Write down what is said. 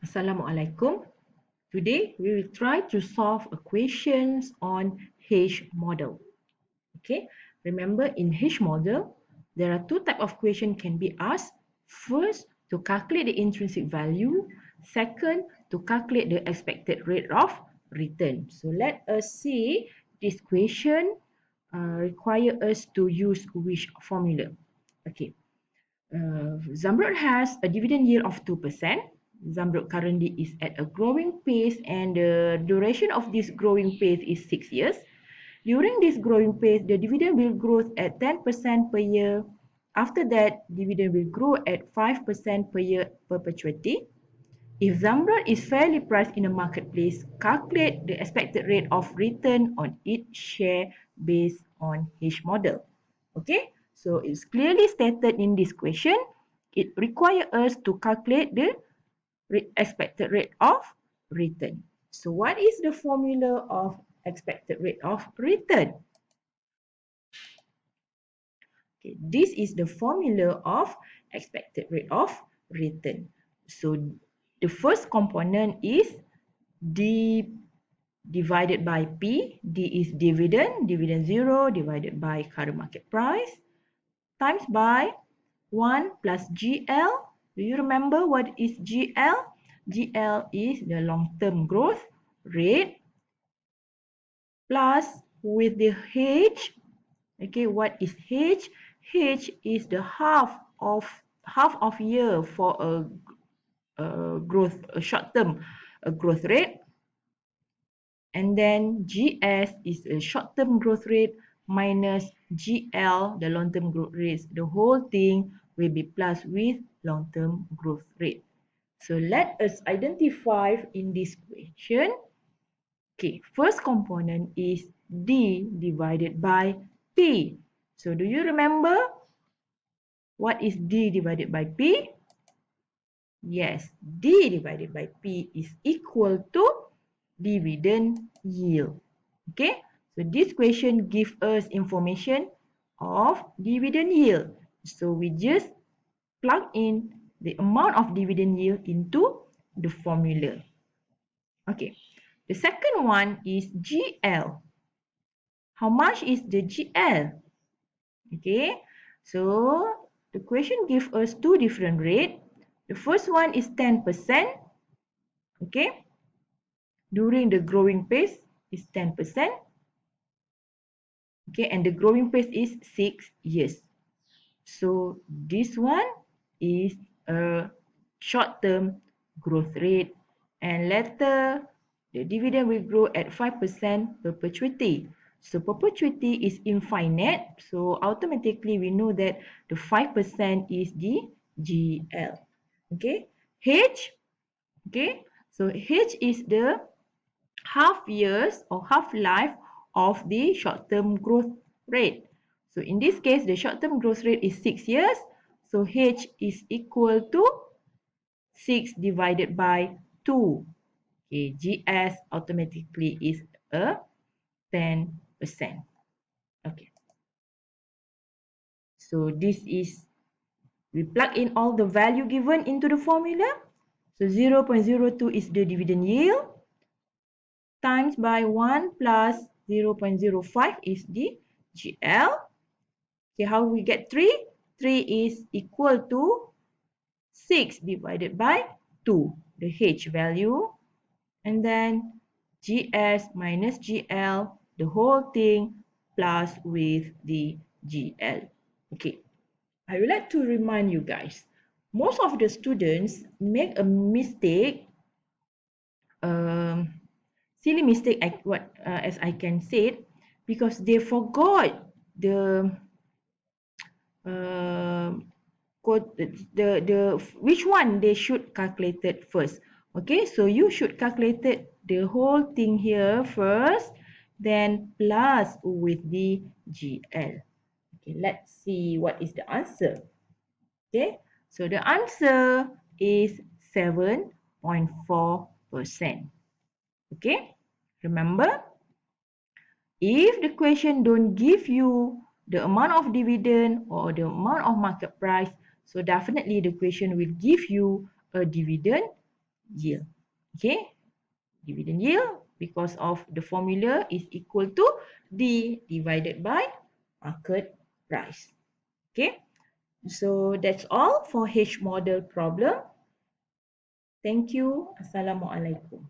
Assalamualaikum. Today we will try to solve a questions on H model. Okay, remember in H model there are two types of question can be asked. First, to calculate the intrinsic value. Second, to calculate the expected rate of return. So let us see this question require us to use which formula. Okay, Zamrud has a dividend yield of 2%. Zamrud currently is at a growing pace and the duration of this growing pace is 6 years. During this growing pace, the dividend will grow at 10% per year. After that, dividend will grow at 5% per year perpetuity. If Zamrud is fairly priced in the marketplace, calculate the expected rate of return on each share based on H model. Okay, so it's clearly stated in this question. It requires us to calculate the expected rate of return. So what is the formula of expected rate of return? Okay, this is the formula of expected rate of return. So the first component is D divided by P. D is dividend, dividend 0 divided by current market price times by 1 plus GL. Do you remember what is GL? GL is the long-term growth rate plus with the H. Okay, what is H? H is the half of year for a short-term growth rate. And then GS is a short-term growth rate minus GL, the long-term growth rate. The whole thing will be plus with long-term growth rate. So let us identify in this question. Okay, first component is D divided by P. So do you remember what is D divided by P? Yes, D divided by P is equal to dividend yield. Okay, so this question gives us information of dividend yield. So we just plug in the amount of dividend yield into the formula. Okay, the second one is GL. How much is the GL? Okay, so the question gives us two different rates. The first one is 10%. Okay, during the growing pace is 10%. Okay, and the growing pace is 6 years. So this one is a short-term growth rate, and later the dividend will grow at 5% perpetuity. So perpetuity is infinite, so automatically we know that the 5% is the GL. Okay, H. Okay, so H is the half years or half life of the short-term growth rate. So in this case, the short-term growth rate is 6 years. So H is equal to 6 divided by 2. Okay, GS automatically is a 10%. Okay. So this is, we plug in all the value given into the formula. So 0.02 is the dividend yield times by 1 plus 0.05 is the GL. Okay, how we get 3? 3 is equal to 6 divided by 2, the H value. And then GS minus GL, the whole thing plus with the GL. Okay, I would like to remind you guys, most of the students make a mistake, silly mistake, as I can say it, because they forgot the which one they should calculate it first. Okay, so you should calculate it, the whole thing here first, then plus with the GL. Okay, let's see what is the answer. Okay, so the answer is 7.4%. Okay, remember, if the question don't give you the amount of dividend or the amount of market price, so definitely the question will give you a dividend yield. Okay, dividend yield, because of the formula, is equal to D divided by market price. Okay, so that's all for H model problem. Thank you. Assalamualaikum.